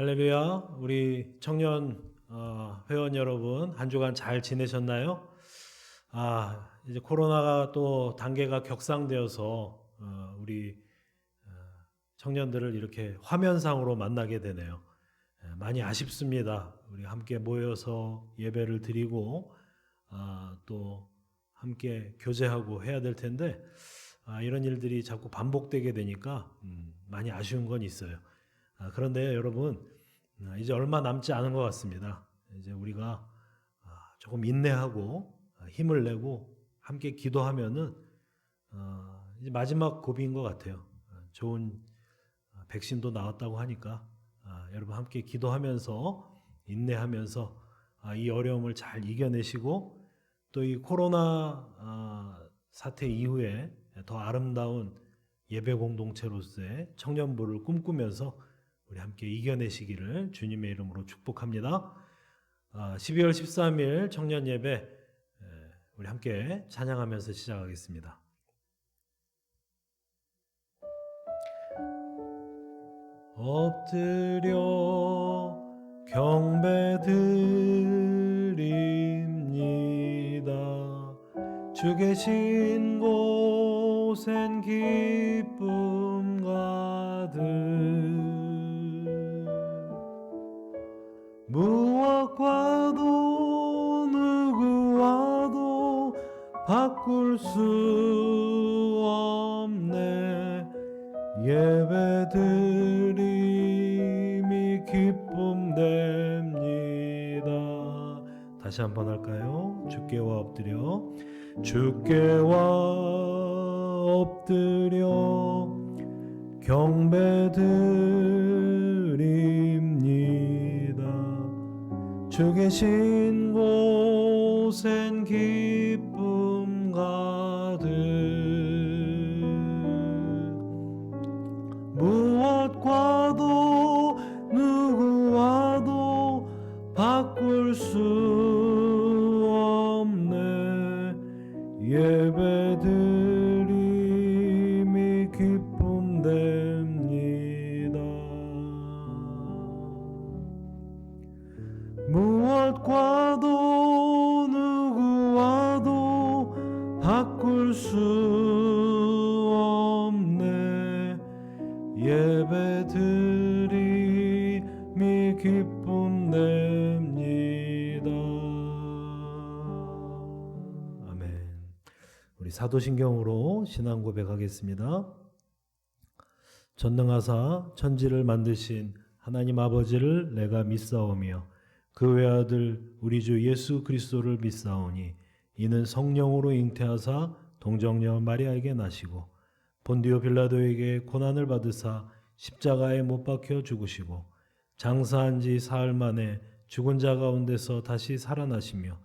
할렐루야. 우리 청년 회원 여러분, 한 주간 잘 지내셨나요? 이제 코로나가 또 단계가 격상되어서 우리 청년들을 이렇게 화면상으로 만나게 되네요. 많이 아쉽습니다. 우리 함께 모여서 예배를 드리고 또 함께 교제하고 해야 될 텐데 이런 일들이 자꾸 반복되게 되니까 많이 아쉬운 건 있어요. 그런데 여러분, 이제 얼마 남지 않은 것 같습니다. 이제 우리가 조금 인내하고 힘을 내고 함께 기도하면은 이제 마지막 고비인 것 같아요. 좋은 백신도 나왔다고 하니까 여러분 함께 기도하면서 인내하면서 이 어려움을 잘 이겨내시고 또 이 코로나 사태 이후에 더 아름다운 예배 공동체로서의 청년부를 꿈꾸면서 우리 함께 이겨내시기를 주님의 이름으로 축복합니다. 12월 13일 청년 예배 우리 함께 찬양하면서 시작하겠습니다. 엎드려 경배드립니다. 주 계신 곳엔 기쁨 가득 무엇과도 누구와도 바꿀 수 없네. 예배드림이 기쁨 됩니다. 다시 한번 할까요? 주께와 엎드려 경배드립니다. 주 계신 곳엔 기쁨 가득 무엇과도 누구와도 바꿀 수 없네. 예배드림이 기쁨 됩니다. 무엇과도 누구와도 바꿀 수 없네. 예배드림이 기쁨 됩니다. 아멘. 우리 사도신경으로 신앙 고백하겠습니다. 전능하사 천지를 만드신 하나님 아버지를 내가 믿사오며 그 외아들 우리 주 예수 그리스도를 믿사오니 이는 성령으로 잉태하사 동정녀 마리아에게 나시고 본디오 빌라도에게 고난을 받으사 십자가에 못 박혀 죽으시고 장사한 지 사흘 만에 죽은 자 가운데서 다시 살아나시며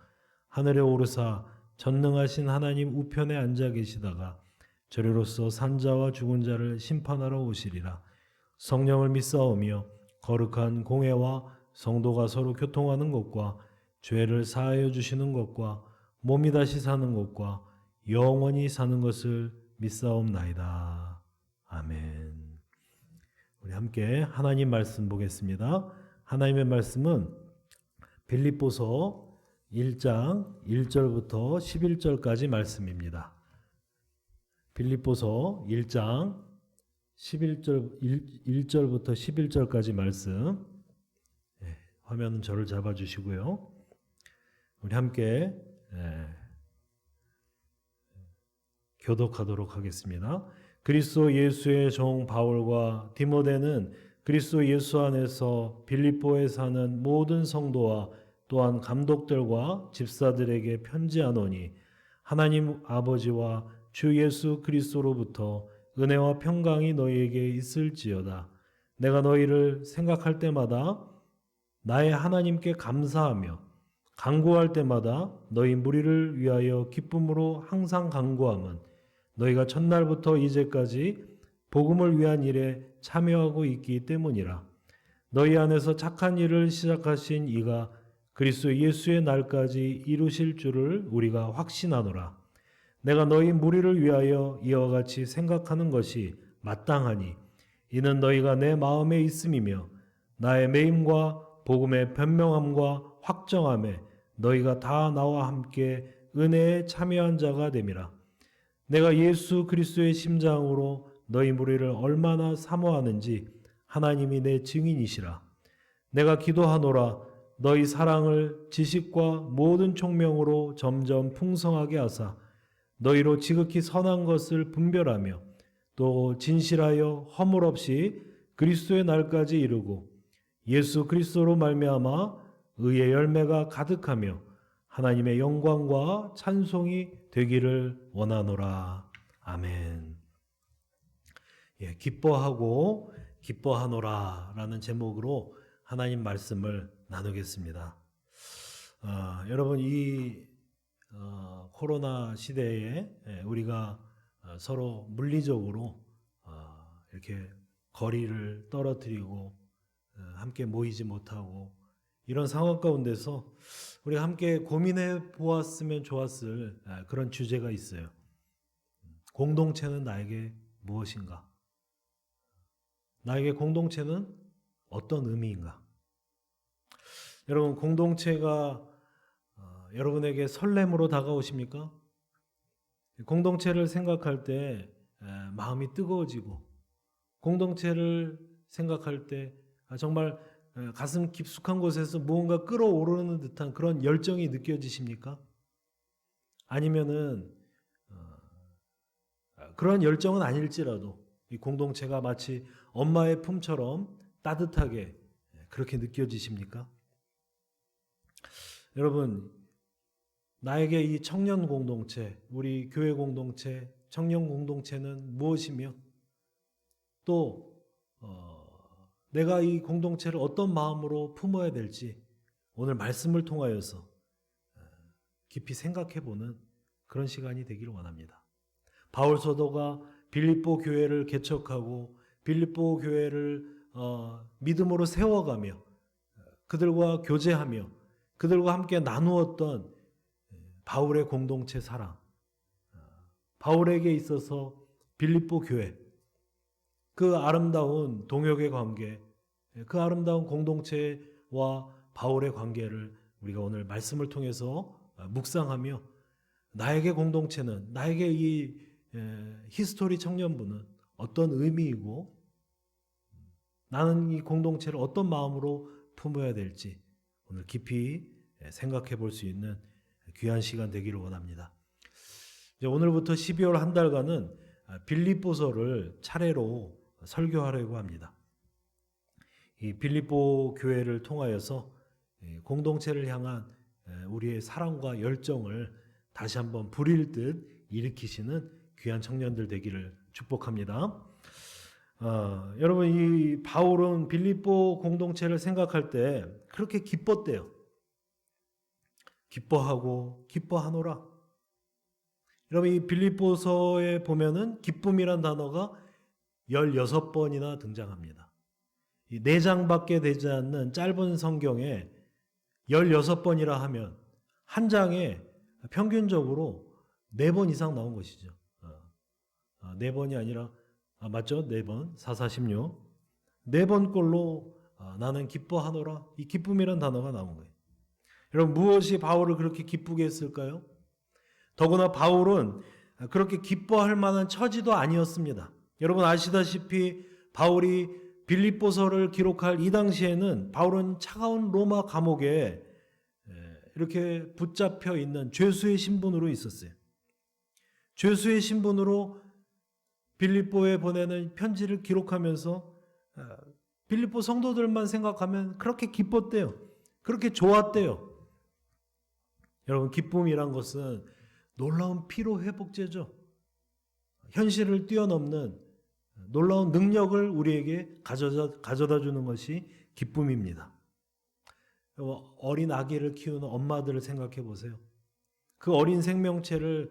하늘에 오르사 전능하신 하나님 우편에 앉아 계시다가 저리로서 산자와 죽은 자를 심판하러 오시리라. 성령을 믿사오며 거룩한 공회와 성도가 서로 교통하는 것과 죄를 사하여 주시는 것과 몸이 다시 사는 것과 영원히 사는 것을 믿사옵나이다. 아멘. 우리 함께 하나님 말씀 보겠습니다. 하나님의 말씀은 빌립보서 1장 1절부터 11절까지 말씀입니다. 빌립보서 1장 1절부터 11절까지 말씀. 화면은 저를 잡아주시고요. 우리 함께 교독하도록 하겠습니다. 그리스도 예수의 종 바울과 디모데는 그리스도 예수 안에서 빌립보에 사는 모든 성도와 또한 감독들과 집사들에게 편지하노니 하나님 아버지와 주 예수 그리스도로부터 은혜와 평강이 너희에게 있을지어다. 내가 너희를 생각할 때마다 나의 하나님께 감사하며 간구할 때마다 너희 무리를 위하여 기쁨으로 항상 간구함은 너희가 첫날부터 이제까지 복음을 위한 일에 참여하고 있기 때문이라. 너희 안에서 착한 일을 시작하신 이가 그리스도 예수의 날까지 이루실 줄을 우리가 확신하노라. 내가 너희 무리를 위하여 이와 같이 생각하는 것이 마땅하니 이는 너희가 내 마음에 있음이며 나의 매임과 복음의 변명함과 확정함에 너희가 다 나와 함께 은혜에 참여한 자가 됨이라. 내가 예수 그리스도의 심장으로 너희 무리를 얼마나 사모하는지 하나님이 내 증인이시라. 내가 기도하노라. 너희 사랑을 지식과 모든 총명으로 점점 풍성하게 하사 너희로 지극히 선한 것을 분별하며 또 진실하여 허물 없이 그리스도의 날까지 이르고 예수 그리스도로 말미암아 의의 열매가 가득하며 하나님의 영광과 찬송이 되기를 원하노라. 아멘. 기뻐하고 기뻐하노라 라는 제목으로 하나님 말씀을 나누겠습니다. 여러분, 이 코로나 시대에 우리가 서로 물리적으로 이렇게 거리를 떨어뜨리고 함께 모이지 못하고 이런 상황 가운데서 우리가 함께 고민해 보았으면 좋았을 그런 주제가 있어요. 공동체는 나에게 무엇인가? 나에게 공동체는 어떤 의미인가? 여러분, 공동체가 여러분에게 설렘으로 다가오십니까? 공동체를 생각할 때 마음이 뜨거워지고, 공동체를 생각할 때 정말 가슴 깊숙한 곳에서 무언가 끓어오르는 듯한 그런 열정이 느껴지십니까? 아니면은 그런 열정은 아닐지라도 이 공동체가 마치 엄마의 품처럼 따뜻하게 그렇게 느껴지십니까? 여러분, 나에게 이 청년 공동체, 우리 교회 공동체, 청년 공동체는 무엇이며 또 내가 이 공동체를 어떤 마음으로 품어야 될지 오늘 말씀을 통하여서 깊이 생각해보는 그런 시간이 되기를 원합니다. 바울 사도가 빌립보 교회를 개척하고 빌립보 교회를 믿음으로 세워가며 그들과 교제하며 그들과 함께 나누었던 바울의 공동체 사랑, 바울에게 있어서 빌립보 교회, 그 아름다운 동역의 관계, 그 아름다운 공동체와 바울의 관계를 우리가 오늘 말씀을 통해서 묵상하며 나에게 공동체는, 나에게 이 히스토리 청년부는 어떤 의미이고 나는 이 공동체를 어떤 마음으로 품어야 될지 오늘 깊이 생각해 볼 수 있는 귀한 시간 되기를 원합니다. 이제 오늘부터 12월 한 달간은 빌립보서를 차례로 설교하려고 합니다. 이 빌립보 교회를 통하여서 공동체를 향한 우리의 사랑과 열정을 다시 한번 불일 듯 일으키시는 귀한 청년들 되기를 축복합니다. 여러분, 이 바울은 빌립보 공동체를 생각할 때 그렇게 기뻤대요. 기뻐하고 기뻐하노라. 여러분, 이 빌립보서에 보면은 기쁨이란 단어가 16번이나 등장합니다. 이 4장밖에 되지 않는 짧은 성경에 16번이라 하면 한 장에 평균적으로 4번 이상 나온 것이죠. 4번이 아니라 맞죠? 4번, 4, 4, 16. 4번 꼴로 나는 기뻐하노라. 이 기쁨이란 단어가 나온 거예요. 여러분, 무엇이 바울을 그렇게 기쁘게 했을까요? 더구나 바울은 그렇게 기뻐할 만한 처지도 아니었습니다. 여러분 아시다시피 바울이 빌립보서를 기록할 이 당시에는 바울은 차가운 로마 감옥에 이렇게 붙잡혀 있는 죄수의 신분으로 있었어요. 죄수의 신분으로 빌립보에 보내는 편지를 기록하면서 빌립보 성도들만 생각하면 그렇게 기뻤대요. 그렇게 좋았대요. 여러분, 기쁨이란 것은 놀라운 피로 회복제죠. 현실을 뛰어넘는 놀라운 능력을 우리에게 가져다 주는 것이 기쁨입니다. 어린 아기를 키우는 엄마들을 생각해 보세요. 그 어린 생명체를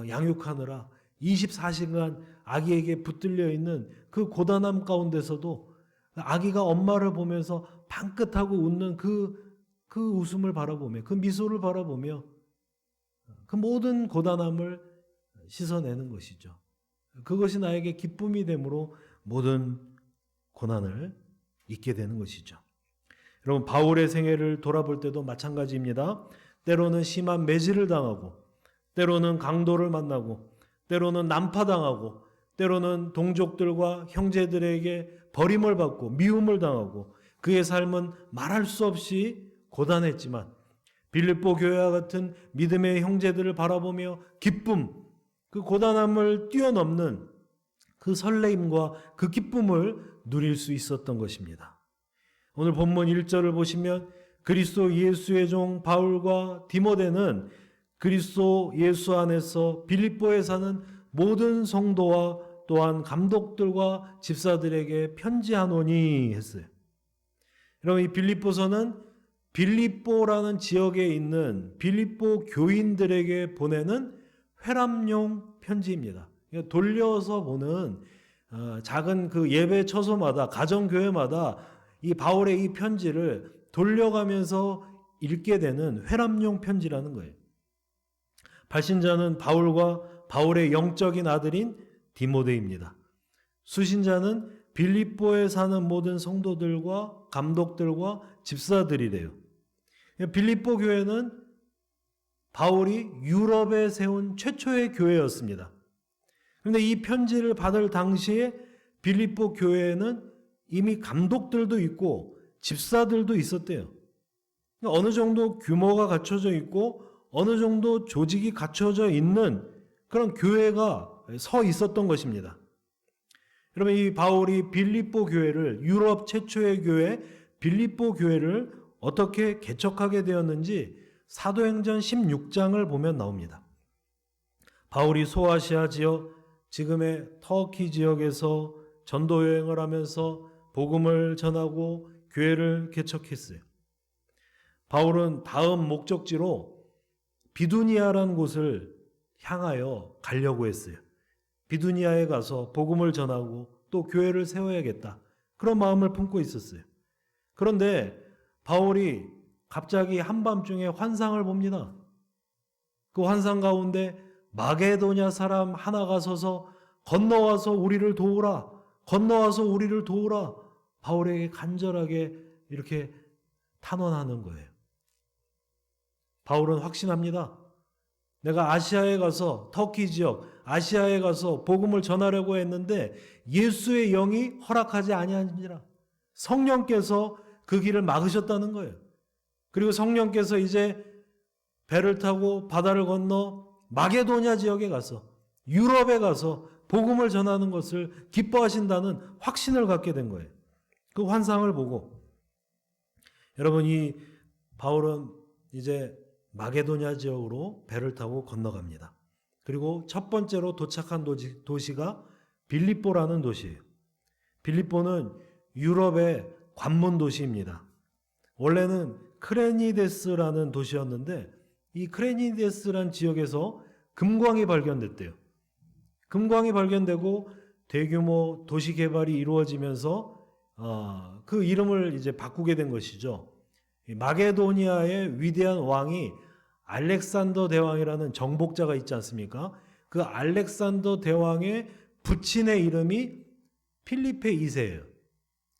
양육하느라 24시간 아기에게 붙들려 있는 그 고단함 가운데서도 아기가 엄마를 보면서 방긋하고 웃는 그 웃음을 바라보며, 그 미소를 바라보며 그 모든 고단함을 씻어내는 것이죠. 그것이 나에게 기쁨이 되므로 모든 고난을 있게 되는 것이죠. 여러분, 바울의 생애를 돌아볼 때도 마찬가지입니다. 때로는 심한 매질을 당하고, 때로는 강도를 만나고, 때로는 난파당하고, 때로는 동족들과 형제들에게 버림을 받고 미움을 당하고, 그의 삶은 말할 수 없이 고단했지만 빌립보 교회와 같은 믿음의 형제들을 바라보며 기쁨, 그 고단함을 뛰어넘는 그 설레임과 그 기쁨을 누릴 수 있었던 것입니다. 오늘 본문 1절을 보시면 그리스도 예수의 종 바울과 디모데는 그리스도 예수 안에서 빌립보에 사는 모든 성도와 또한 감독들과 집사들에게 편지하노니 했어요. 여러분, 이 빌립보서는 빌립보라는 지역에 있는 빌립보 교인들에게 보내는 회람용 편지입니다. 돌려서 보는 작은 그 예배 처소마다, 가정교회마다 이 바울의 이 편지를 돌려가면서 읽게 되는 회람용 편지라는 거예요. 발신자는 바울과 바울의 영적인 아들인 디모데입니다. 수신자는 빌립보에 사는 모든 성도들과 감독들과 집사들이래요. 빌립보 교회는 바울이 유럽에 세운 최초의 교회였습니다. 그런데 이 편지를 받을 당시에 빌립보 교회에는 이미 감독들도 있고 집사들도 있었대요. 어느 정도 규모가 갖춰져 있고 어느 정도 조직이 갖춰져 있는 그런 교회가 서 있었던 것입니다. 여러분, 이 바울이 빌립보 교회를, 유럽 최초의 교회 빌립보 교회를 어떻게 개척하게 되었는지 사도행전 16장을 보면 나옵니다. 바울이 소아시아 지역, 지금의 터키 지역에서 전도 여행을 하면서 복음을 전하고 교회를 개척했어요. 바울은 다음 목적지로 비두니아라는 곳을 향하여 가려고 했어요. 비두니아에 가서 복음을 전하고 또 교회를 세워야겠다, 그런 마음을 품고 있었어요. 그런데 바울이 갑자기 한밤중에 환상을 봅니다. 그 환상 가운데 마게도냐 사람 하나가 서서 건너와서 우리를 도우라, 건너와서 우리를 도우라, 바울에게 간절하게 이렇게 탄원하는 거예요. 바울은 확신합니다. 내가 아시아에 가서, 터키 지역 아시아에 가서 복음을 전하려고 했는데 예수의 영이 허락하지 아니하니라. 성령께서 그 길을 막으셨다는 거예요. 그리고 성령께서 이제 배를 타고 바다를 건너 마게도냐 지역에 가서, 유럽에 가서 복음을 전하는 것을 기뻐하신다는 확신을 갖게 된 거예요. 그 환상을 보고. 여러분, 이 바울은 이제 마게도냐 지역으로 배를 타고 건너갑니다. 그리고 첫 번째로 도착한 도시가 빌립보라는 도시예요. 빌립보는 유럽의 관문 도시입니다. 원래는 크레니데스라는 도시였는데 이 크레니데스라는 지역에서 금광이 발견됐대요. 금광이 발견되고 대규모 도시 개발이 이루어지면서 그 이름을 이제 바꾸게 된 것이죠. 마게도니아의 위대한 왕이 알렉산더 대왕이라는 정복자가 있지 않습니까? 그 알렉산더 대왕의 부친의 이름이 필리페 2세예요.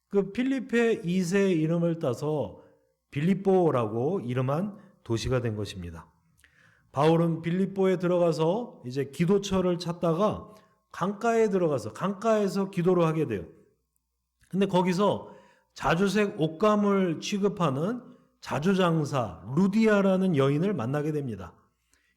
그 필리페 2세의 이름을 따서 빌립보라고 이름한 도시가 된 것입니다. 바울은 빌립보에 들어가서 이제 기도처를 찾다가 강가에 들어가서 강가에서 기도를 하게 돼요. 근데 거기서 자주색 옷감을 취급하는 자주장사 루디아라는 여인을 만나게 됩니다.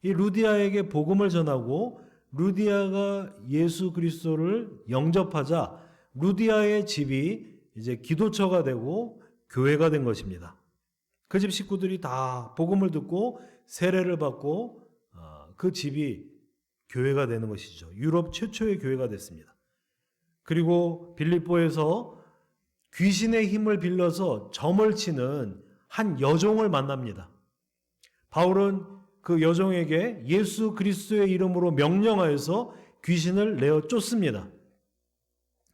이 루디아에게 복음을 전하고 루디아가 예수 그리스도를 영접하자 루디아의 집이 이제 기도처가 되고 교회가 된 것입니다. 그 집 식구들이 다 복음을 듣고 세례를 받고 그 집이 교회가 되는 것이죠. 유럽 최초의 교회가 됐습니다. 그리고 빌립보에서 귀신의 힘을 빌려서 점을 치는 한 여종을 만납니다. 바울은 그 여종에게 예수 그리스도의 이름으로 명령하여서 귀신을 내어 쫓습니다.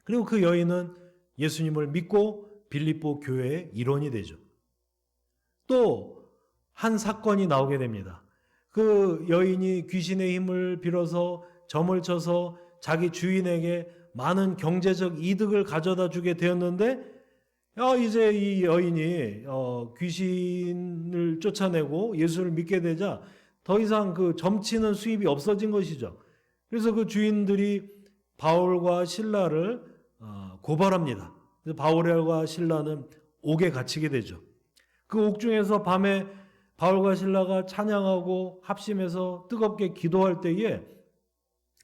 그리고 그 여인은 예수님을 믿고 빌립보 교회의 일원이 되죠. 또 한 사건이 나오게 됩니다. 그 여인이 귀신의 힘을 빌어서 점을 쳐서 자기 주인에게 많은 경제적 이득을 가져다 주게 되었는데 이제 이 여인이 귀신을 쫓아내고 예수를 믿게 되자 더 이상 그 점치는 수입이 없어진 것이죠. 그래서 그 주인들이 바울과 신라를 고발합니다. 그래서 바울과 신라는 옥에 갇히게 되죠. 그 옥중에서 밤에 바울과 신라가 찬양하고 합심해서 뜨겁게 기도할 때에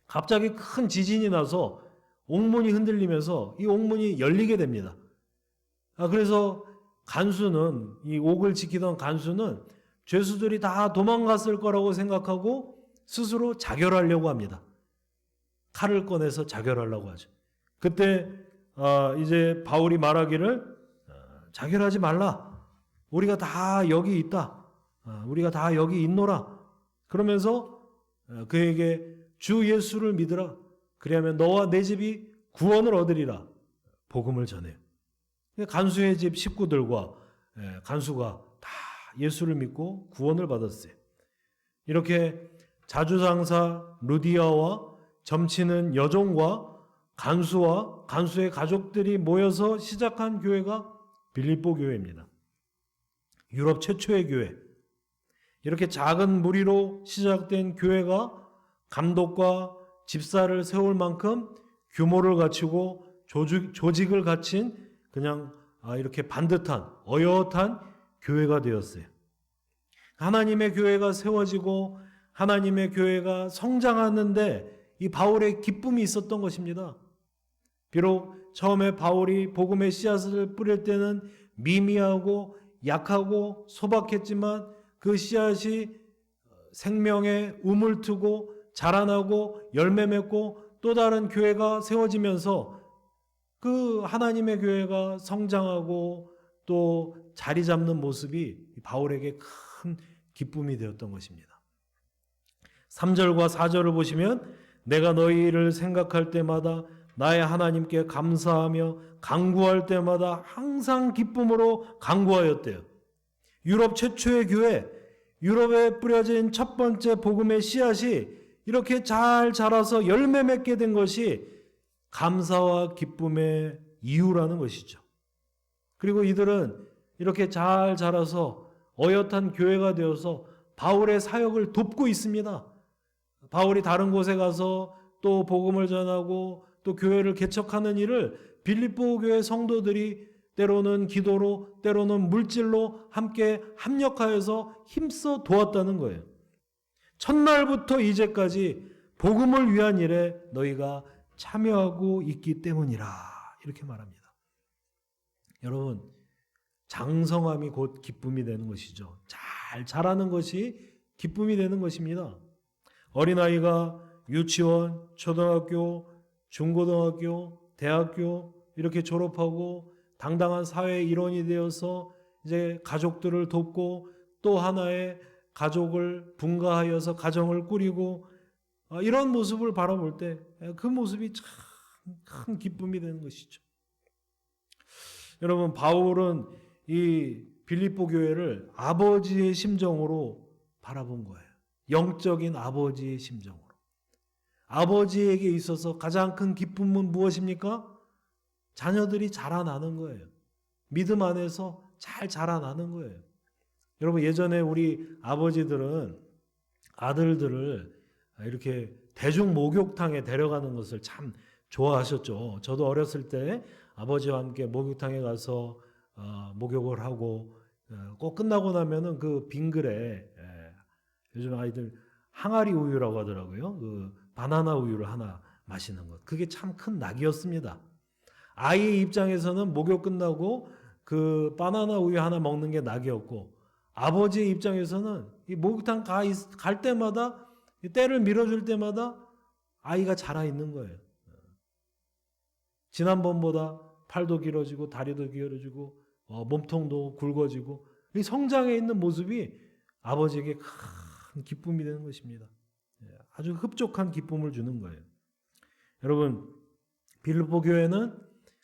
갑자기 큰 지진이 나서 옥문이 흔들리면서 이 옥문이 열리게 됩니다. 그래서 간수는, 이 옥을 지키던 간수는 죄수들이 다 도망갔을 거라고 생각하고 스스로 자결하려고 합니다. 칼을 꺼내서 자결하려고 하죠. 그때 이제 바울이 말하기를 자결하지 말라. 우리가 다 여기 있다. 우리가 다 여기 있노라. 그러면서 그에게 주 예수를 믿으라. 그리하면 너와 내 집이 구원을 얻으리라. 복음을 전해요. 간수의 집 식구들과 간수가 다 예수를 믿고 구원을 받았어요. 이렇게 자주상사 루디아와 점치는 여종과 간수와 간수의 가족들이 모여서 시작한 교회가 빌립보 교회입니다. 유럽 최초의 교회. 이렇게 작은 무리로 시작된 교회가 감독과 집사를 세울 만큼 규모를 갖추고 조직을 갖춘 그냥 이렇게 반듯한 어엿한 교회가 되었어요. 하나님의 교회가 세워지고 하나님의 교회가 성장하는데 이 바울의 기쁨이 있었던 것입니다. 비록 처음에 바울이 복음의 씨앗을 뿌릴 때는 미미하고 약하고 소박했지만 그 씨앗이 생명의 우물 트고 자라나고 열매 맺고 또 다른 교회가 세워지면서 그 하나님의 교회가 성장하고 또 자리 잡는 모습이 바울에게 큰 기쁨이 되었던 것입니다. 3절과 4절을 보시면 내가 너희를 생각할 때마다 나의 하나님께 감사하며 간구할 때마다 항상 기쁨으로 간구하였대요. 유럽 최초의 교회, 유럽에 뿌려진 첫 번째 복음의 씨앗이 이렇게 잘 자라서 열매 맺게 된 것이 감사와 기쁨의 이유라는 것이죠. 그리고 이들은 이렇게 잘 자라서 어엿한 교회가 되어서 바울의 사역을 돕고 있습니다. 바울이 다른 곳에 가서 또 복음을 전하고 또 교회를 개척하는 일을 빌립보 교회 성도들이 때로는 기도로 때로는 물질로 함께 합력하여서 힘써 도왔다는 거예요. 첫날부터 이제까지 복음을 위한 일에 너희가 참여하고 있기 때문이라 이렇게 말합니다. 여러분, 장성함이 곧 기쁨이 되는 것이죠. 잘 자라는 것이 기쁨이 되는 것입니다. 어린아이가 유치원, 초등학교, 중고등학교, 대학교 이렇게 졸업하고 당당한 사회의 일원이 되어서 이제 가족들을 돕고 또 하나의 가족을 분가하여서 가정을 꾸리고 이런 모습을 바라볼 때 그 모습이 참 큰 기쁨이 되는 것이죠. 여러분, 바울은 이 빌립보 교회를 아버지의 심정으로 바라본 거예요. 영적인 아버지의 심정으로. 아버지에게 있어서 가장 큰 기쁨은 무엇입니까? 자녀들이 자라나는 거예요. 믿음 안에서 잘 자라나는 거예요. 여러분, 예전에 우리 아버지들은 아들들을 이렇게 대중 목욕탕에 데려가는 것을 참 좋아하셨죠. 저도 어렸을 때 아버지와 함께 목욕탕에 가서 목욕을 하고 꼭 끝나고 나면은 그 빙글에 요즘 아이들 항아리 우유라고 하더라고요. 그 바나나 우유를 하나 마시는 것. 그게 참 큰 낙이었습니다. 아이의 입장에서는 목욕 끝나고 그 바나나 우유 하나 먹는 게 낙이었고 아버지의 입장에서는 이 목욕탕 갈 때마다 때를 밀어줄 때마다 아이가 자라 있는 거예요. 지난번보다 팔도 길어지고 다리도 길어지고 몸통도 굵어지고 이 성장해 있는 모습이 아버지에게 큰 기쁨이 되는 것입니다. 아주 흡족한 기쁨을 주는 거예요. 여러분, 빌립보 교회는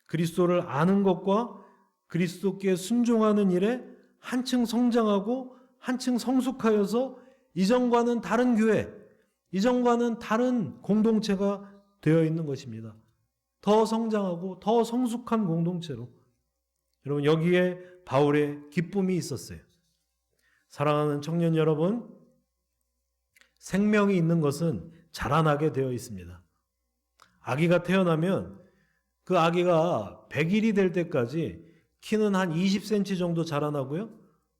그리스도를 아는 것과 그리스도께 순종하는 일에 한층 성장하고 한층 성숙하여서 이전과는 다른 교회, 이전과는 다른 공동체가 되어 있는 것입니다. 더 성장하고 더 성숙한 공동체로. 여러분, 여기에 바울의 기쁨이 있었어요. 사랑하는 청년 여러분, 생명이 있는 것은 자라나게 되어 있습니다. 아기가 태어나면 그 아기가 100일이 될 때까지 키는 한 20cm 정도 자라나고요.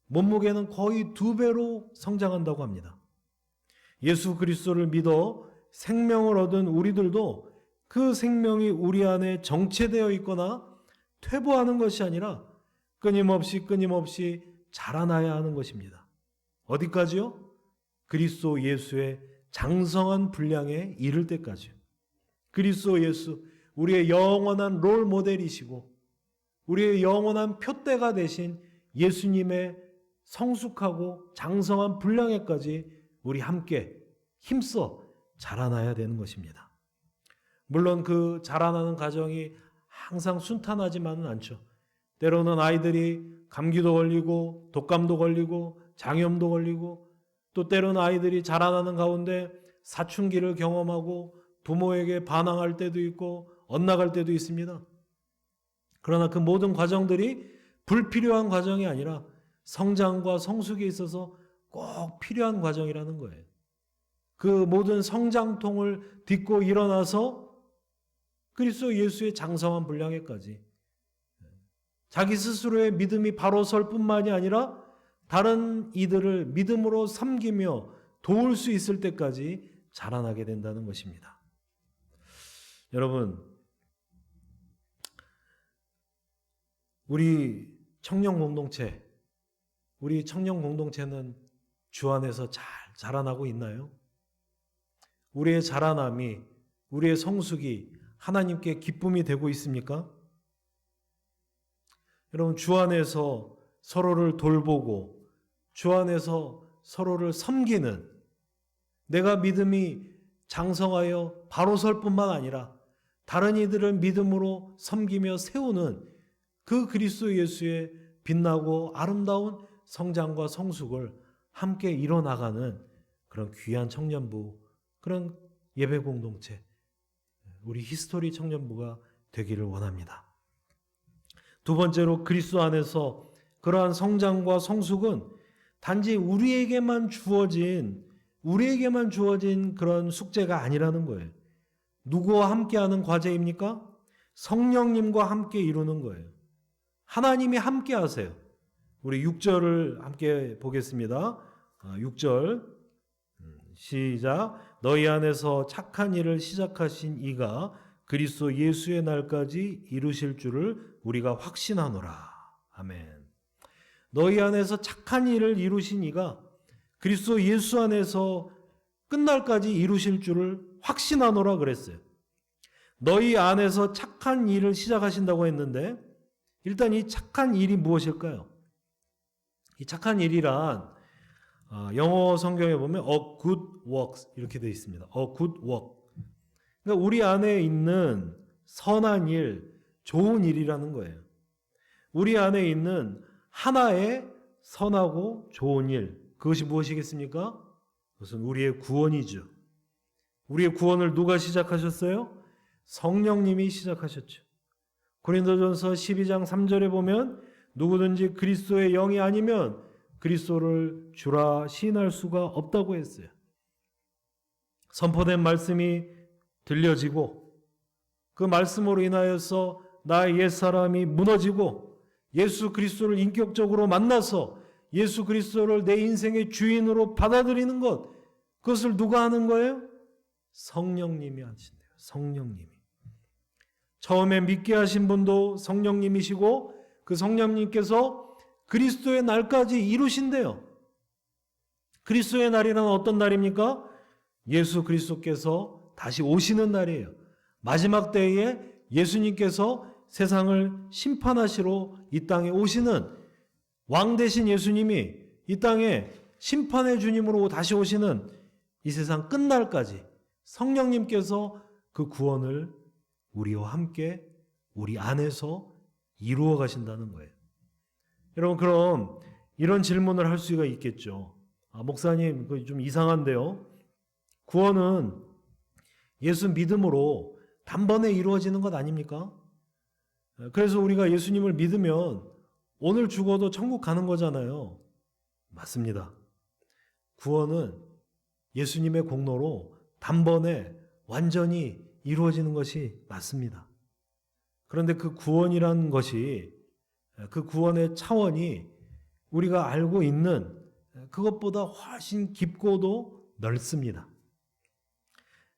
몸무게는 거의 2배로 성장한다고 합니다. 예수 그리스도를 믿어 생명을 얻은 우리들도 그 생명이 우리 안에 정체되어 있거나 퇴보하는 것이 아니라 끊임없이 자라나야 하는 것입니다. 어디까지요? 그리스도 예수의 장성한 분량에 이를 때까지요. 그리스도 예수, 우리의 영원한 롤 모델이시고 우리의 영원한 표대가 되신 예수님의 성숙하고 장성한 분량에까지 우리 함께 힘써 자라나야 되는 것입니다. 물론 그 자라나는 과정이 항상 순탄하지만은 않죠. 때로는 아이들이 감기도 걸리고 독감도 걸리고 장염도 걸리고 또 때로는 아이들이 자라나는 가운데 사춘기를 경험하고 부모에게 반항할 때도 있고 엇나갈 때도 있습니다. 그러나 그 모든 과정들이 불필요한 과정이 아니라 성장과 성숙에 있어서 꼭 필요한 과정이라는 거예요. 그 모든 성장통을 딛고 일어나서 그리스도 예수의 장성한 분량에까지 자기 스스로의 믿음이 바로 설 뿐만이 아니라 다른 이들을 믿음으로 섬기며 도울 수 있을 때까지 자라나게 된다는 것입니다. 여러분, 우리 청년 공동체는 주 안에서 잘 자라나고 있나요? 우리의 자라남이, 우리의 성숙이 하나님께 기쁨이 되고 있습니까? 여러분, 주 안에서 서로를 돌보고 주 안에서 서로를 섬기는, 내가 믿음이 장성하여 바로 설 뿐만 아니라 다른 이들을 믿음으로 섬기며 세우는 그 그리스도 예수의 빛나고 아름다운 성장과 성숙을 함께 이뤄나가는 그런 귀한 청년부, 그런 예배 공동체, 우리 히스토리 청년부가 되기를 원합니다. 두 번째로, 그리스도 안에서 그러한 성장과 성숙은 단지 우리에게만 주어진 그런 숙제가 아니라는 거예요. 누구와 함께하는 과제입니까? 성령님과 함께 이루는 거예요. 하나님이 함께 하세요. 우리 6절을 함께 보겠습니다. 6절 시작. 너희 안에서 착한 일을 시작하신 이가 그리스도 예수의 날까지 이루실 줄을 우리가 확신하노라. 아멘. 너희 안에서 착한 일을 이루신 이가 그리스도 예수 안에서 끝날까지 이루실 줄을 확신하노라 그랬어요. 너희 안에서 착한 일을 시작하신다고 했는데, 일단 이 착한 일이 무엇일까요? 이 착한 일이란 영어 성경에 보면 a good works 이렇게 되어 있습니다. a good work. 그러니까 우리 안에 있는 선한 일, 좋은 일이라는 거예요. 우리 안에 있는 하나의 선하고 좋은 일, 그것이 무엇이겠습니까? 그것은 우리의 구원이죠. 우리의 구원을 누가 시작하셨어요? 성령님이 시작하셨죠. 고린도전서 12장 3절에 보면 누구든지 그리스도의 영이 아니면 그리스도를 주라 시인할 수가 없다고 했어요. 선포된 말씀이 들려지고 그 말씀으로 인하여서 나의 옛사람이 무너지고 예수 그리스도를 인격적으로 만나서 예수 그리스도를 내 인생의 주인으로 받아들이는 것, 그것을 누가 하는 거예요? 성령님이 하신대요. 성령님이. 처음에 믿게 하신 분도 성령님이시고 그 성령님께서 그리스도의 날까지 이루신대요. 그리스도의 날이란 어떤 날입니까? 예수 그리스도께서 다시 오시는 날이에요. 마지막 때에 예수님께서 세상을 심판하시러 이 땅에 오시는, 왕 되신 예수님이 이 땅에 심판의 주님으로 다시 오시는 이 세상 끝날까지 성령님께서 그 구원을 우리와 함께 우리 안에서 이루어 가신다는 거예요. 여러분, 그럼 이런 질문을 할 수가 있겠죠. 목사님, 그거 좀 이상한데요. 구원은 예수 믿음으로 단번에 이루어지는 것 아닙니까? 그래서 우리가 예수님을 믿으면 오늘 죽어도 천국 가는 거잖아요. 맞습니다. 구원은 예수님의 공로로 단번에 완전히 이루어지는 것이 맞습니다. 그런데 그 구원이란 것이, 그 구원의 차원이 우리가 알고 있는 그것보다 훨씬 깊고도 넓습니다.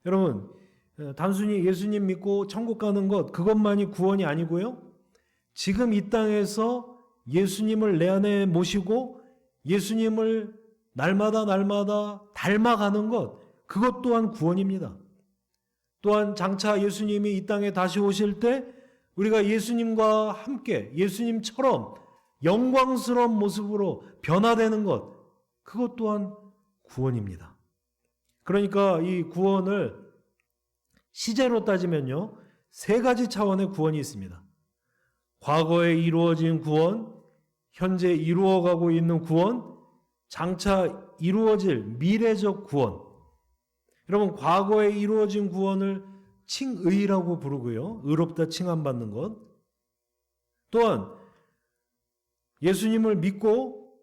여러분, 단순히 예수님 믿고 천국 가는 것, 그것만이 구원이 아니고요. 지금 이 땅에서 예수님을 내 안에 모시고 예수님을 날마다 닮아가는 것, 그것 또한 구원입니다. 또한 장차 예수님이 이 땅에 다시 오실 때 우리가 예수님과 함께 예수님처럼 영광스러운 모습으로 변화되는 것, 그것 또한 구원입니다. 그러니까 이 구원을 시제로 따지면요, 세 가지 차원의 구원이 있습니다. 과거에 이루어진 구원, 현재 이루어가고 있는 구원, 장차 이루어질 미래적 구원. 여러분, 과거에 이루어진 구원을 칭의라고 부르고요. 의롭다 칭함받는 것. 또한 예수님을 믿고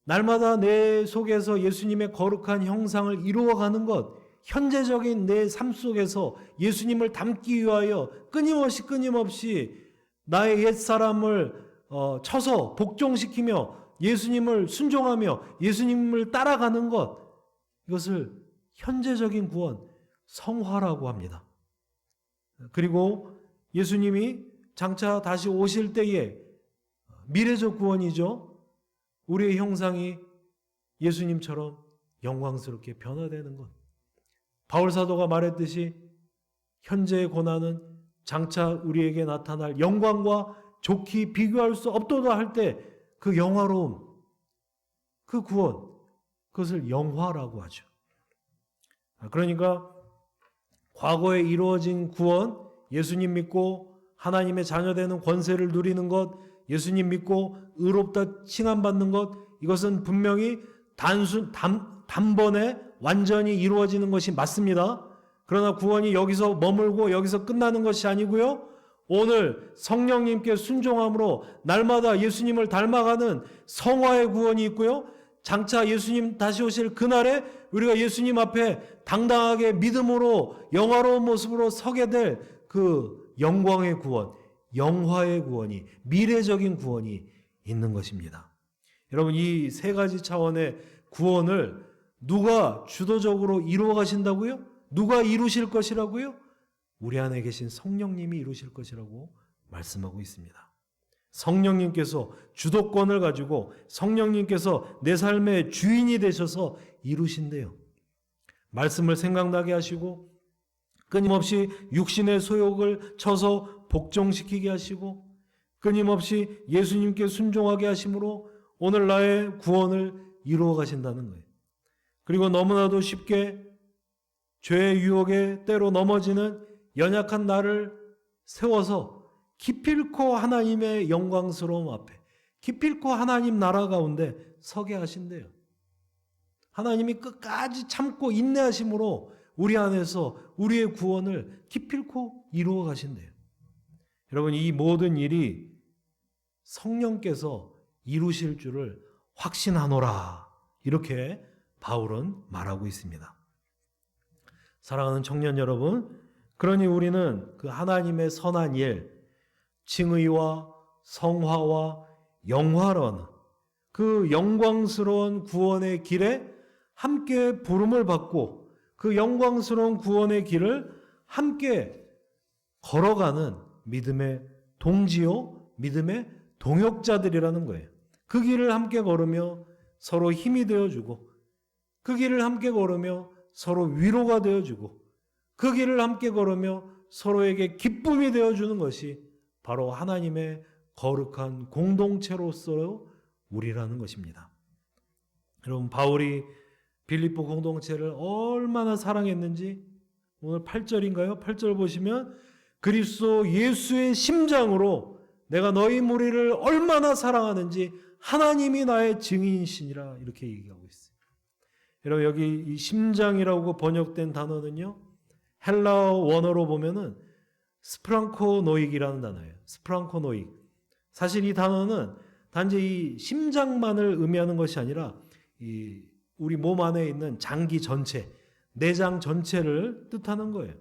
날마다 내 속에서 예수님의 거룩한 형상을 이루어가는 것, 현재적인 내 삶 속에서 예수님을 닮기 위하여 끊임없이 나의 옛사람을 쳐서 복종시키며 예수님을 순종하며 예수님을 따라가는 것, 이것을 현재적인 구원, 성화라고 합니다. 그리고 예수님이 장차 다시 오실 때에 미래적 구원이죠. 우리의 형상이 예수님처럼 영광스럽게 변화되는 것. 바울 사도가 말했듯이 현재의 고난은 장차 우리에게 나타날 영광과 좋게 비교할 수 없도다 할 때 그 영화로움, 그 구원, 그것을 영화라고 하죠. 그러니까 과거에 이루어진 구원, 예수님 믿고 하나님의 자녀되는 권세를 누리는 것, 예수님 믿고 의롭다 칭함받는 것, 이것은 분명히 단번에 완전히 이루어지는 것이 맞습니다. 그러나 구원이 여기서 머물고 여기서 끝나는 것이 아니고요. 오늘 성령님께 순종함으로 날마다 예수님을 닮아가는 성화의 구원이 있고요. 장차 예수님 다시 오실 그날에 우리가 예수님 앞에 당당하게 믿음으로 영화로운 모습으로 서게 될 그 영광의 구원, 영화의 구원이, 미래적인 구원이 있는 것입니다. 여러분, 이 세 가지 차원의 구원을 누가 주도적으로 이루어 가신다고요? 누가 이루실 것이라고요? 우리 안에 계신 성령님이 이루실 것이라고 말씀하고 있습니다. 성령님께서 주도권을 가지고 성령님께서 내 삶의 주인이 되셔서 이루신대요. 말씀을 생각나게 하시고 끊임없이 육신의 소욕을 쳐서 복종시키게 하시고 끊임없이 예수님께 순종하게 하심으로 오늘 나의 구원을 이루어 가신다는 거예요. 그리고 너무나도 쉽게 죄의 유혹에 때로 넘어지는 연약한 나를 세워서 기필코 하나님의 영광스러움 앞에, 기필코 하나님 나라 가운데 서게 하신대요. 하나님이 끝까지 참고 인내하심으로 우리 안에서 우리의 구원을 기필코 이루어 가신대요. 여러분, 이 모든 일이 성령께서 이루실 줄을 확신하노라, 이렇게 바울은 말하고 있습니다. 사랑하는 청년 여러분, 그러니 우리는 그 하나님의 선한 일, 칭의와 성화와 영화로는 그 영광스러운 구원의 길에 함께 부름을 받고 그 영광스러운 구원의 길을 함께 걸어가는 믿음의 동지요, 믿음의 동역자들이라는 거예요. 그 길을 함께 걸으며 서로 힘이 되어주고, 그 길을 함께 걸으며 서로 위로가 되어주고, 그 길을 함께 걸으며 서로에게 기쁨이 되어주는 것이 바로 하나님의 거룩한 공동체로서 우리라는 것입니다. 여러분, 바울이 빌립보 공동체를 얼마나 사랑했는지 오늘 8절인가요? 8절 보시면 그리스도 예수의 심장으로 내가 너희 무리를 얼마나 사랑하는지 하나님이 나의 증인이시니라, 이렇게 얘기하고 있어요. 여러분, 여기 이 심장이라고 번역된 단어는요, 헬라어 원어로 보면은 스프랑코노익이라는 단어예요. 스프랑코노익. 사실 이 단어는 단지 이 심장만을 의미하는 것이 아니라 우리 몸 안에 있는 장기 전체, 내장 전체를 뜻하는 거예요.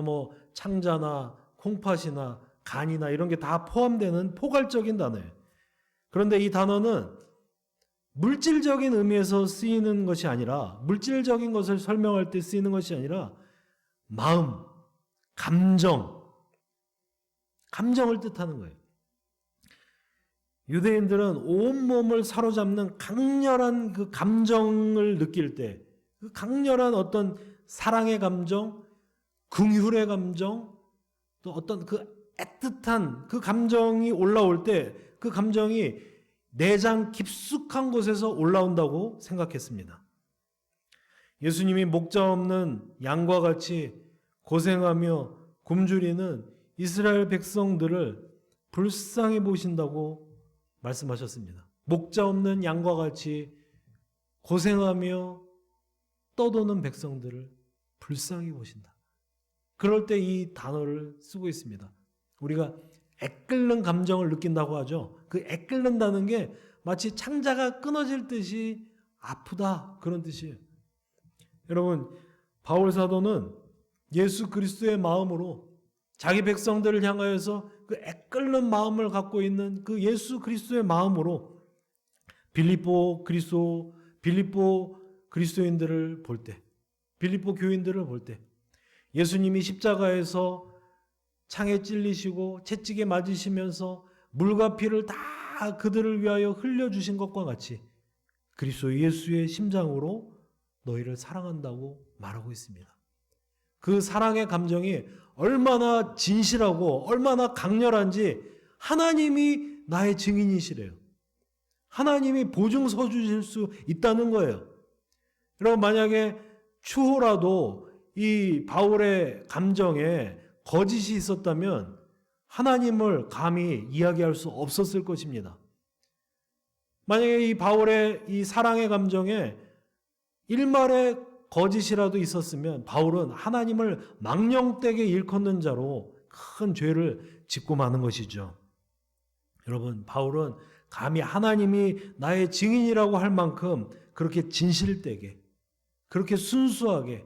뭐 창자나 콩팥이나 간이나 이런 게 다 포함되는 포괄적인 단어예요. 그런데 이 단어는 물질적인 의미에서 쓰이는 것이 아니라, 물질적인 것을 설명할 때 쓰이는 것이 아니라 마음, 감정을 뜻하는 거예요. 유대인들은 온몸을 사로잡는 강렬한 그 감정을 느낄 때, 그 강렬한 어떤 사랑의 감정, 긍휼의 감정, 또 어떤 그 애틋한 그 감정이 올라올 때 그 감정이 내장 깊숙한 곳에서 올라온다고 생각했습니다. 예수님이 목자 없는 양과 같이 고생하며 굶주리는 이스라엘 백성들을 불쌍히 보신다고 말씀하셨습니다. 목자 없는 양과 같이 고생하며 떠도는 백성들을 불쌍히 보신다. 그럴 때 이 단어를 쓰고 있습니다. 우리가 애끓는 감정을 느낀다고 하죠. 그 애끓는다는 게 마치 창자가 끊어질 듯이 아프다, 그런 뜻이에요. 여러분, 바울 사도는 예수 그리스도의 마음으로 자기 백성들을 향하여서 그 애끓는 마음을 갖고 있는 그 예수 그리스도의 마음으로 빌립보 그리스도인들을 볼 때, 빌립보 교인들을 볼 때, 예수님이 십자가에서 창에 찔리시고 채찍에 맞으시면서 물과 피를 다 그들을 위하여 흘려주신 것과 같이 그리스도 예수의 심장으로 너희를 사랑한다고 말하고 있습니다. 그 사랑의 감정이 얼마나 진실하고 얼마나 강렬한지 하나님이 나의 증인이시래요. 하나님이 보증서 주실 수 있다는 거예요. 여러분, 만약에 추호라도 이 바울의 감정에 거짓이 있었다면 하나님을 감히 이야기할 수 없었을 것입니다. 만약에 이 바울의 이 사랑의 감정에 일말의 거짓이라도 있었으면 바울은 하나님을 망령되게 일컫는 자로 큰 죄를 짓고 마는 것이죠. 여러분, 바울은 감히 하나님이 나의 증인이라고 할 만큼 그렇게 진실되게, 그렇게 순수하게,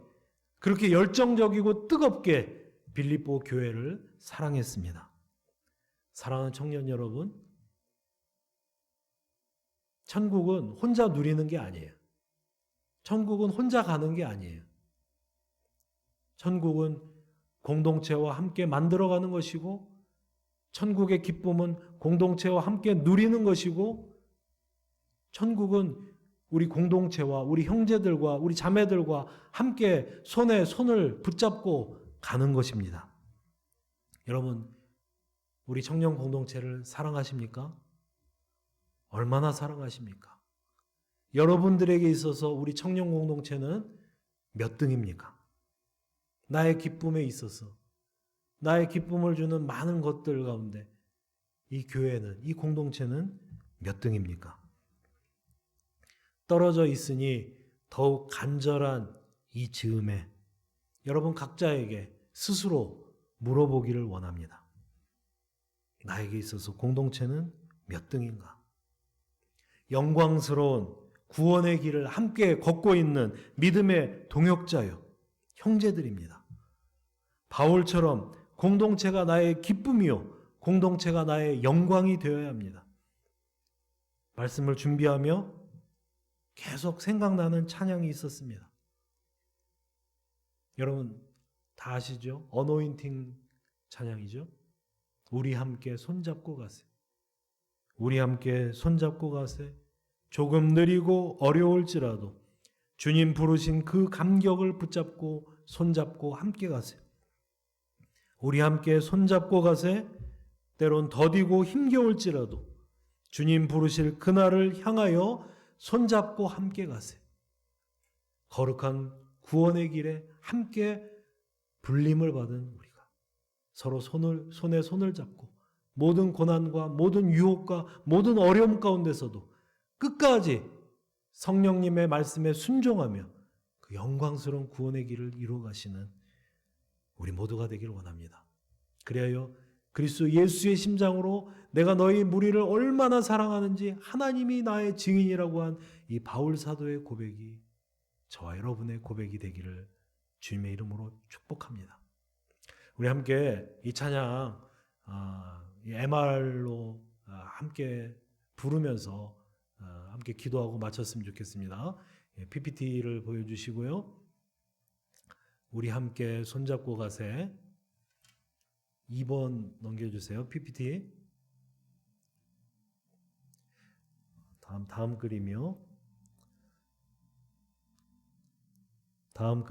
그렇게 열정적이고 뜨겁게 빌립보 교회를 사랑했습니다. 사랑하는 청년 여러분, 천국은 혼자 누리는 게 아니에요. 천국은 혼자 가는 게 아니에요. 천국은 공동체와 함께 만들어가는 것이고, 천국의 기쁨은 공동체와 함께 누리는 것이고, 천국은 우리 공동체와 우리 형제들과 우리 자매들과 함께 손에 손을 붙잡고 가는 것입니다. 여러분, 우리 청년 공동체를 사랑하십니까? 얼마나 사랑하십니까? 여러분들에게 있어서 우리 청년 공동체는 몇 등입니까? 나의 기쁨에 있어서, 나의 기쁨을 주는 많은 것들 가운데 이 교회는, 이 공동체는 몇 등입니까? 떨어져 있으니 더욱 간절한 이 즈음에 여러분 각자에게 스스로 물어보기를 원합니다. 나에게 있어서 공동체는 몇 등인가? 영광스러운 구원의 길을 함께 걷고 있는 믿음의 동역자요, 형제들입니다. 바울처럼 공동체가 나의 기쁨이요, 공동체가 나의 영광이 되어야 합니다. 말씀을 준비하며 계속 생각나는 찬양이 있었습니다. 여러분 다 아시죠? 어노인팅 찬양이죠. 우리 함께 손잡고 가세. 우리 함께 손잡고 가세. 조금 느리고 어려울지라도 주님 부르신 그 감격을 붙잡고 손잡고 함께 가세. 우리 함께 손잡고 가세. 때론 더디고 힘겨울지라도 주님 부르실 그날을 향하여 손잡고 함께 가세. 거룩한 구원의 길에 함께 불림을 받은 우리가 서로 손에 손을 잡고 모든 고난과 모든 유혹과 모든 어려움 가운데서도 끝까지 성령님의 말씀에 순종하며 그 영광스러운 구원의 길을 이루어 가시는 우리 모두가 되기를 원합니다. 그리하여 그리스도 예수의 심장으로 내가 너희 무리를 얼마나 사랑하는지 하나님이 나의 증인이라고 한 이 바울 사도의 고백이 저와 여러분의 고백이 되기를 주님의 이름으로 축복합니다. 우리 함께 이 찬양 MR로 함께 부르면서 함께 기도하고 마쳤으면 좋겠습니다. PPT를 보여주시고요. 우리 함께 손잡고 가세 2번 넘겨주세요. PPT 다음 그림이요. 다음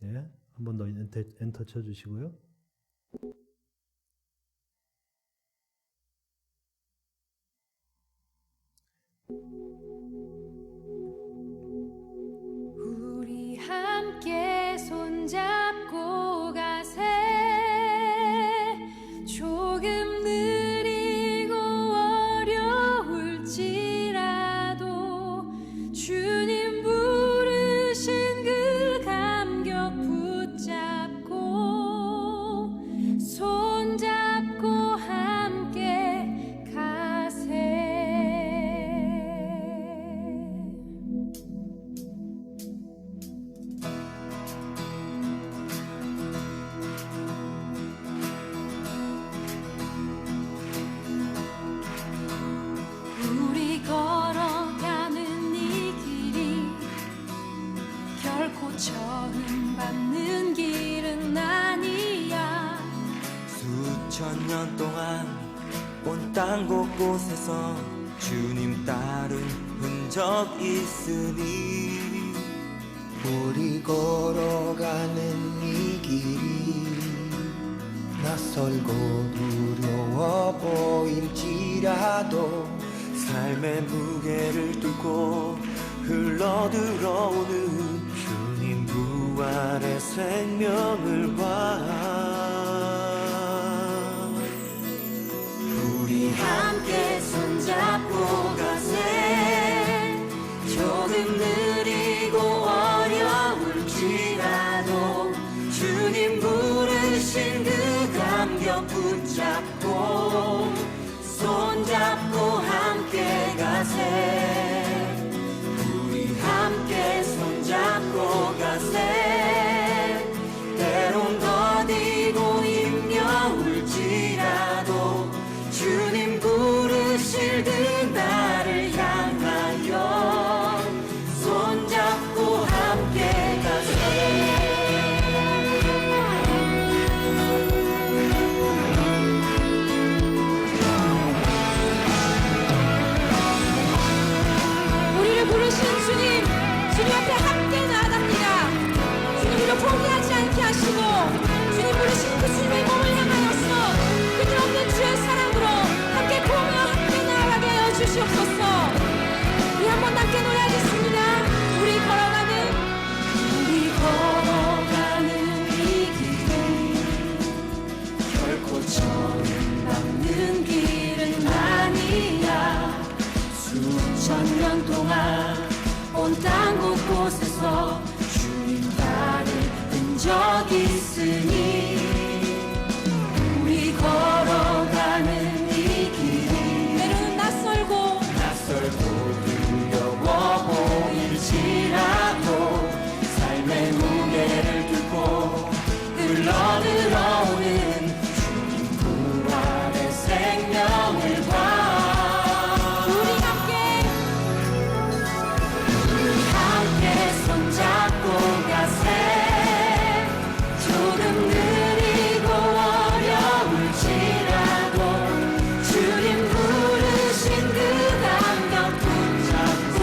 네, 한 번 더 엔터 쳐주시고요. 우리 함께 손잡고 가세. 조금 느리고 어려울지라도 주님 부르신 그 감격 붙잡고 손잡고 함께 가세. 우리 걸어가는 이 길이 결코 처음 밟는 길은 아니야. 수천 년 동안 온 땅 곳곳에서 주님 따른 흔적 있으니 우리 걸어가는 이 길이 낯설고 두려워 보일지라도 삶의 무게를 뚫고 흘러들어오는 주님 부활의 생명을 봐. 우리 함께 손잡고 가세. 조금 느리고 어려울지라도 주님 부르신 그 감격 붙잡고 손잡고 함께 가세. 우리 함께 손잡고 가세. 때론 더디고 힘겨울지라도 주님 부르실 그 나를 향하여 손잡고 함께 가세. 우리를 부르신 주님 앞에 함께 나아갑니다. 주님 우리를 포기하지 않게 하시고 주님 부르신 그 주님의 몸을 향하여서 끝없는 주의 사랑으로 함께 보며 함께 나아가게 하여 주시옵소서. 우리 한번 함께 노래하겠습니다. 우리 걸어가는 이 길은 결코 처음 밟는 길은 아니야. 수천 년 동안 온 땅 곳곳에서 주님 따른 흔적 있으니 우리 걸어가는 이 길이 때로는 낯설고 두려워 보일지라도 삶의 무게를 뚫고 흘러들어오는 주님 부활의 생명을 봐. 손잡고 가세. 조금 느리고 어려울지라도 주님 부르신 그 감격 붙잡고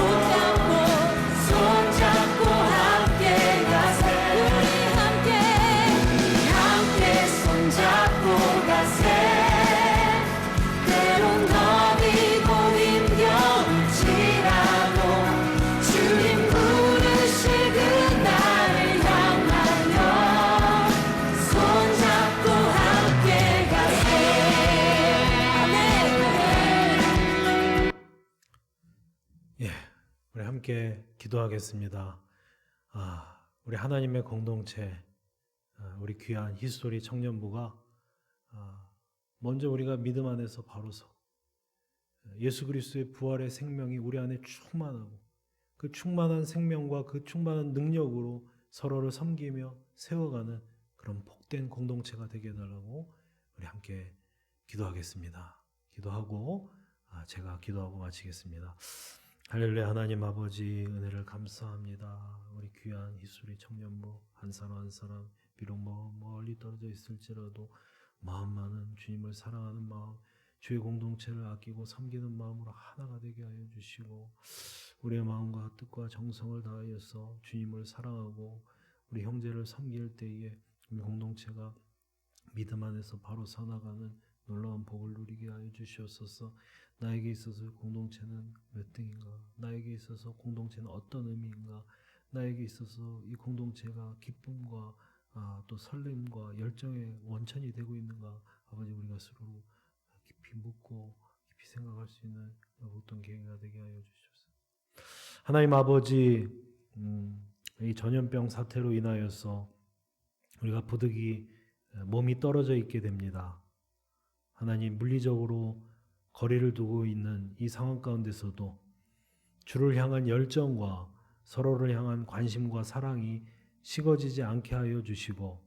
손잡고 함께 가세. 우리 함께 손잡고 가세. 때론 더디고 힘겨울지라도 주님 부르실 그 나를 향하여 손잡고 함께 가세. 아멘. 예, 우리 함께 기도하겠습니다. 우리 하나님의 공동체, 우리 귀한 히스토리 청년부가 먼저 우리가 믿음 안에서 바로서 예수 그리스도의 부활의 생명이 우리 안에 충만하고 그 충만한 생명과 그 충만한 능력으로 서로를 섬기며 세워가는 그런 복된 공동체가 되게 해달라고 우리 함께 기도하겠습니다. 기도하고 제가 기도하고 마치겠습니다. 할렐루야. 하나님 아버지 은혜를 감사합니다. 우리 귀한 히스토리 청년부 한 사람 한 사람 비록 멀리 떨어져 있을지라도 마음 많은 주님을 사랑하는 마음, 주의 공동체를 아끼고 섬기는 마음으로 하나가 되게 하여 주시고 우리의 마음과 뜻과 정성을 다하여서 주님을 사랑하고 우리 형제를 섬길 때에 우리 공동체가 믿음 안에서 바로 서나가는 놀라운 복을 누리게 하여 주시옵소서. 나에게 있어서 공동체는 몇 등인가? 나에게 있어서 공동체는 어떤 의미인가? 나에게 있어서 이 공동체가 기쁨과 또 설렘과 열정의 원천이 되고 있는가? 아버지, 우리가 스스로 깊이 묻고 깊이 생각할 수 있는 어떤 계기가 되게 하여 주시옵소서. 하나님 아버지, 이 전염병 사태로 인하여서 우리가 부득이 몸이 떨어져 있게 됩니다. 하나님, 물리적으로 거리를 두고 있는 이 상황 가운데서도 주를 향한 열정과 서로를 향한 관심과 사랑이 식어지지 않게 하여 주시고,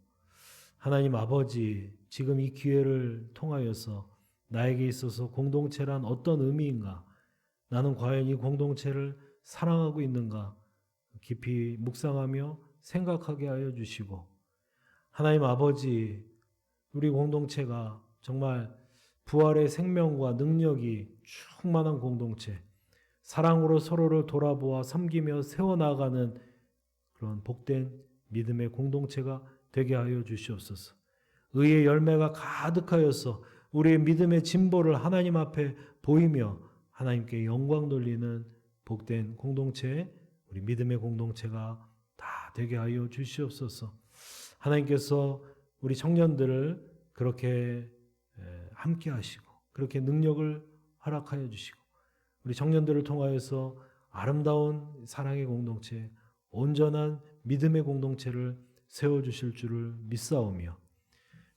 하나님 아버지, 지금 이 기회를 통하여서 나에게 있어서 공동체란 어떤 의미인가? 나는 과연 이 공동체를 사랑하고 있는가? 깊이 묵상하며 생각하게 하여 주시고, 하나님 아버지, 우리 공동체가 정말 부활의 생명과 능력이 충만한 공동체, 사랑으로 서로를 돌아보아 섬기며 세워나가는 그런 복된 믿음의 공동체가 되게 하여 주시옵소서. 의의 열매가 가득하여서 우리의 믿음의 진보를 하나님 앞에 보이며 하나님께 영광 돌리는 복된 공동체, 우리 믿음의 공동체가 다 되게 하여 주시옵소서. 하나님께서 우리 청년들을 그렇게 함께 하시고 그렇게 능력을 허락하여 주시고 우리 청년들을 통하여서 아름다운 사랑의 공동체, 온전한 믿음의 공동체를 세워주실 줄을 믿사오며,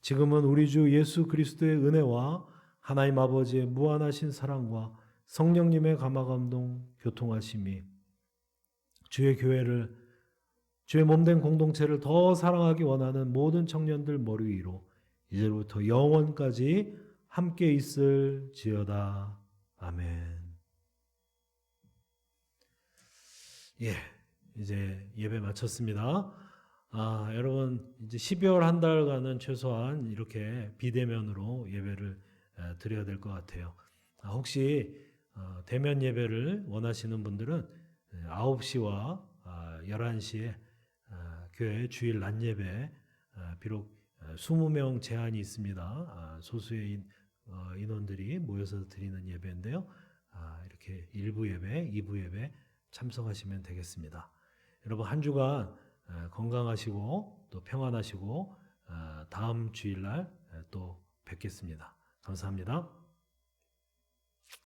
지금은 우리 주 예수 그리스도의 은혜와 하나님 아버지의 무한하신 사랑과 성령님의 감화감동 교통하심이 주의 교회를, 주의 몸된 공동체를 더 사랑하기 원하는 모든 청년들 머리 위로 이제부터 영원까지 함께 있을지어다. 아멘. 예, 이제 예배 마쳤습니다. 여러분, 이제 12월 한 달간은 최소한 이렇게 비대면으로 예배를 드려야 될 것 같아요. 혹시 대면 예배를 원하시는 분들은 9시와 11시에 교회 주일 낮 예배, 비록 20명 제한이 있습니다. 소수의 인원들이 모여서 드리는 예배인데요. 이렇게 1부 예배, 2부 예배 참석하시면 되겠습니다. 여러분, 한 주간 건강하시고 또 평안하시고 다음 주일날 또 뵙겠습니다. 감사합니다.